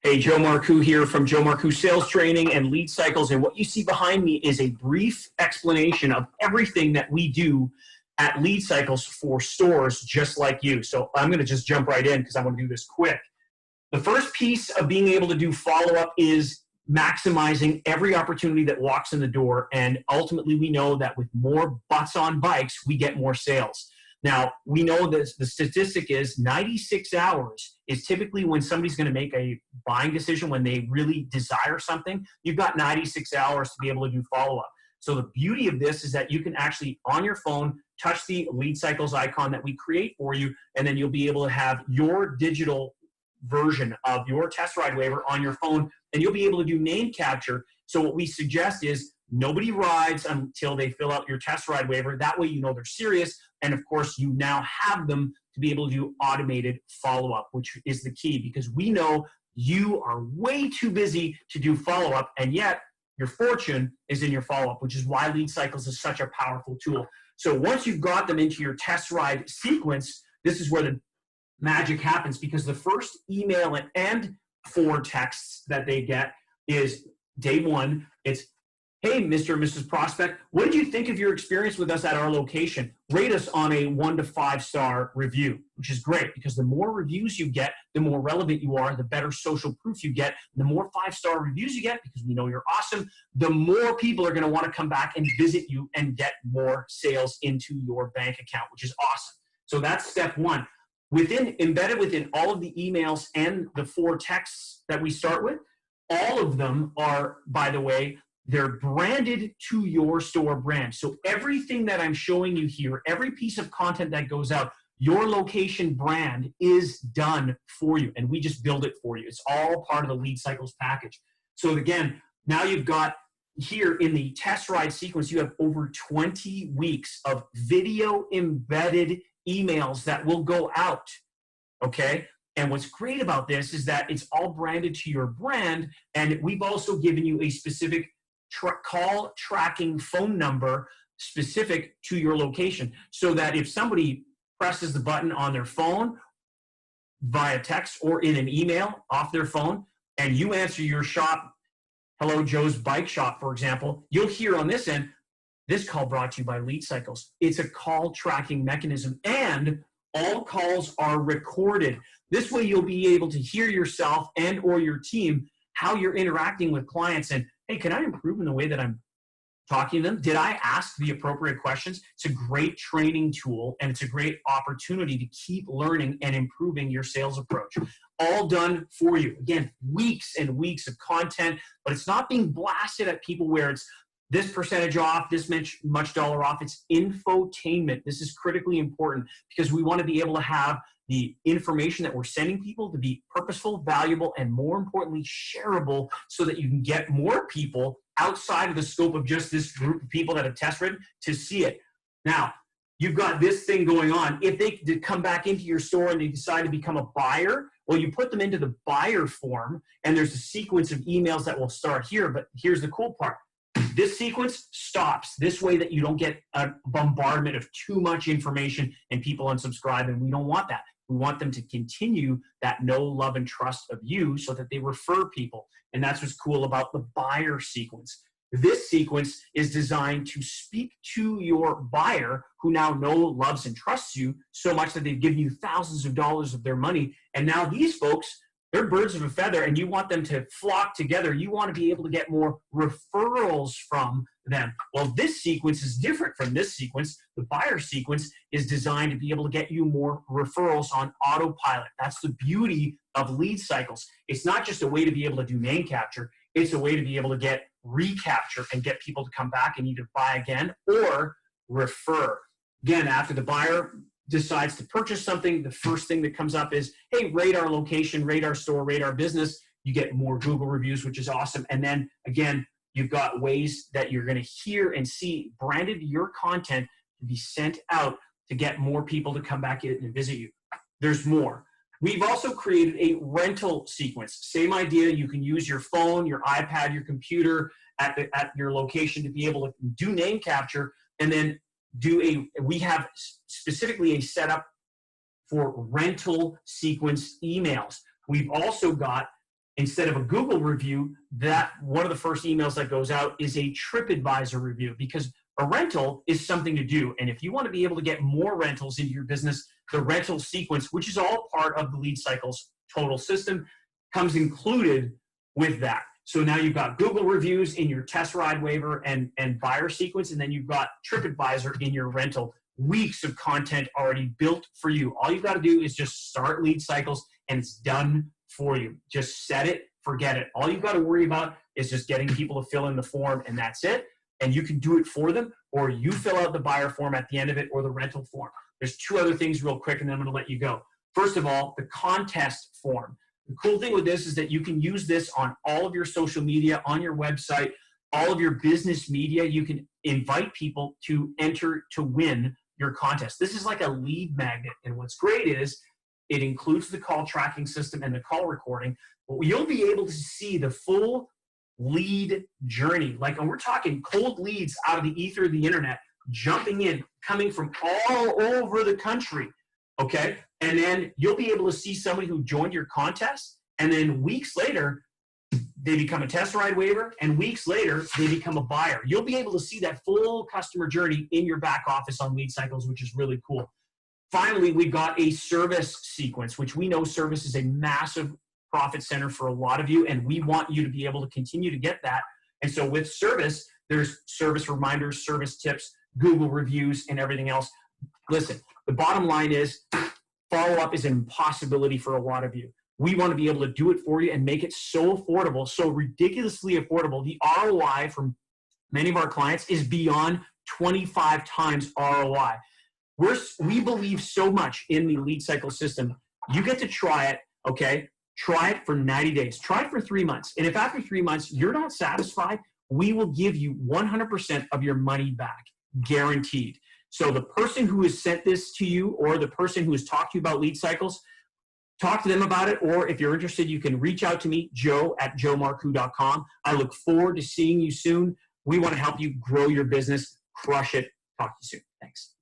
Hey, Joe Marcoux here from Joe Marcoux Sales Training and Lead Cycles. And what you see behind me is a brief explanation of everything that we do at Lead Cycles for stores just like you. So I'm going to just jump right in because I want to do this quick. The first piece of being able to do follow-up is maximizing every opportunity that walks in the door. And ultimately, we know that with more butts on bikes, we get more sales. Now, we know that the statistic is 96 hours is typically when somebody's going to make a buying decision, when they really desire something. You've got 96 hours to be able to do follow-up. So the beauty of this is that you can actually, on your phone, touch the Lead Cycles icon that we create for you, and then you'll be able to have your digital version of your test ride waiver on your phone, and you'll be able to do name capture. So what we suggest is nobody rides until they fill out your test ride waiver. That way you know they're serious. And of course, you now have them to be able to do automated follow-up, which is the key, because we know you are way too busy to do follow-up, and yet your fortune is in your follow-up, which is why Lead Cycles is such a powerful tool. So once you've got them into your test ride sequence, this is where the magic happens, because the first email and 4 texts that they get is day 1. It's, hey, Mr. and Mrs. Prospect, what did you think of your experience with us at our location? Rate us on a 1 to 5-star review, which is great because the more reviews you get, the more relevant you are, the better social proof you get, the more 5-star reviews you get, because we know you're awesome, the more people are going to want to come back and visit you and get more sales into your bank account, which is awesome. So that's step 1. Embedded within all of the emails and the 4 texts that we start with, all of them are, by the way, they're branded to your store brand. So everything that I'm showing you here, every piece of content that goes out, your location brand is done for you, and we just build it for you. It's all part of the Lead Cycles package. So again, now you've got here in the test ride sequence, you have over 20 weeks of video embedded emails that will go out, okay? And what's great about this is that it's all branded to your brand, and we've also given you a specific call tracking phone number specific to your location, so that if somebody presses the button on their phone via text or in an email off their phone, and you answer your shop, hello, Joe's Bike Shop, for example, you'll hear on this end, this call brought to you by Lead Cycles. It's a call tracking mechanism, and all calls are recorded. This way you'll be able to hear yourself and or your team, how you're interacting with clients, and hey, can I improve in the way that I'm talking to them? Did I ask the appropriate questions? It's a great training tool, and it's a great opportunity to keep learning and improving your sales approach. All done for you. Again, weeks and weeks of content, but it's not being blasted at people where it's this percentage off, this much dollar off. It's infotainment. This is critically important because we want to be able to have the information that we're sending people to be purposeful, valuable, and more importantly, shareable, so that you can get more people outside of the scope of just this group of people that have test ridden to see it. Now, you've got this thing going on. If they come back into your store and they decide to become a buyer, well, you put them into the buyer form, and there's a sequence of emails that will start here. But here's the cool part. This sequence stops this way that you don't get a bombardment of too much information and people unsubscribe, and we don't want that. We want them to continue that know, love, and trust of you so that they refer people. And that's what's cool about the buyer sequence. This sequence is designed to speak to your buyer who now knows, loves, and trusts you so much that they've given you thousands of dollars of their money. And now these folks, they're birds of a feather, and you want them to flock together. You want to be able to get more referrals from them. Well, this sequence is different from this sequence. The buyer sequence is designed to be able to get you more referrals on autopilot. That's the beauty of Lead Cycles. It's not just a way to be able to do name capture. It's a way to be able to get recapture and get people to come back and either buy again or refer. Again, after the buyer decides to purchase something, the first thing that comes up is, hey, rate our location, rate our store, rate our business. You get more Google reviews, which is awesome. And then again, you've got ways that you're going to hear and see branded your content to be sent out to get more people to come back in and visit you. There's more. We've also created a rental sequence. Same idea. You can use your phone, your iPad, your computer at your location to be able to do name capture, and then we have specifically a setup for rental sequence emails. We've also got instead of a Google review, that one of the first emails that goes out is a TripAdvisor review, because a rental is something to do. And if you want to be able to get more rentals into your business, the rental sequence, which is all part of the LeadCycles total system, comes included with that. So now you've got Google reviews in your test ride waiver and buyer sequence, and then you've got TripAdvisor in your rental. Weeks of content already built for you. All you've got to do is just start LeadCycles, and it's done for you. Just set it, forget it. All you've got to worry about is just getting people to fill in the form, and that's it. And you can do it for them, or you fill out the buyer form at the end of it, or the rental form. There's two other things real quick, and then I'm going to let you go. First of all, the contest form. The cool thing with this is that you can use this on all of your social media, on your website, all of your business media. You can invite people to enter to win your contest. This is like a lead magnet. And what's great is it includes the call tracking system and the call recording. But you'll be able to see the full lead journey. Like, and we're talking cold leads out of the ether of the internet, jumping in, coming from all over the country. Okay. And then you'll be able to see somebody who joined your contest, and then weeks later, they become a test ride waiver, and weeks later, they become a buyer. You'll be able to see that full customer journey in your back office on LeadCycles, which is really cool. Finally, we've got a service sequence, which we know service is a massive profit center for a lot of you, and we want you to be able to continue to get that. And so with service, there's service reminders, service tips, Google reviews, and everything else. Listen, the bottom line is follow-up is an impossibility for a lot of you. We want to be able to do it for you and make it so affordable, so ridiculously affordable. The ROI from many of our clients is beyond 25 times ROI. We believe so much in the LeadCycle system. You get to try it, okay? Try it for 90 days. Try it for 3 months. And if after 3 months you're not satisfied, we will give you 100% of your money back, guaranteed. So the person who has sent this to you, or the person who has talked to you about LeadCycles, talk to them about it. Or if you're interested, you can reach out to me, joe@joemarcoux.com. I look forward to seeing you soon. We want to help you grow your business, crush it. Talk to you soon. Thanks.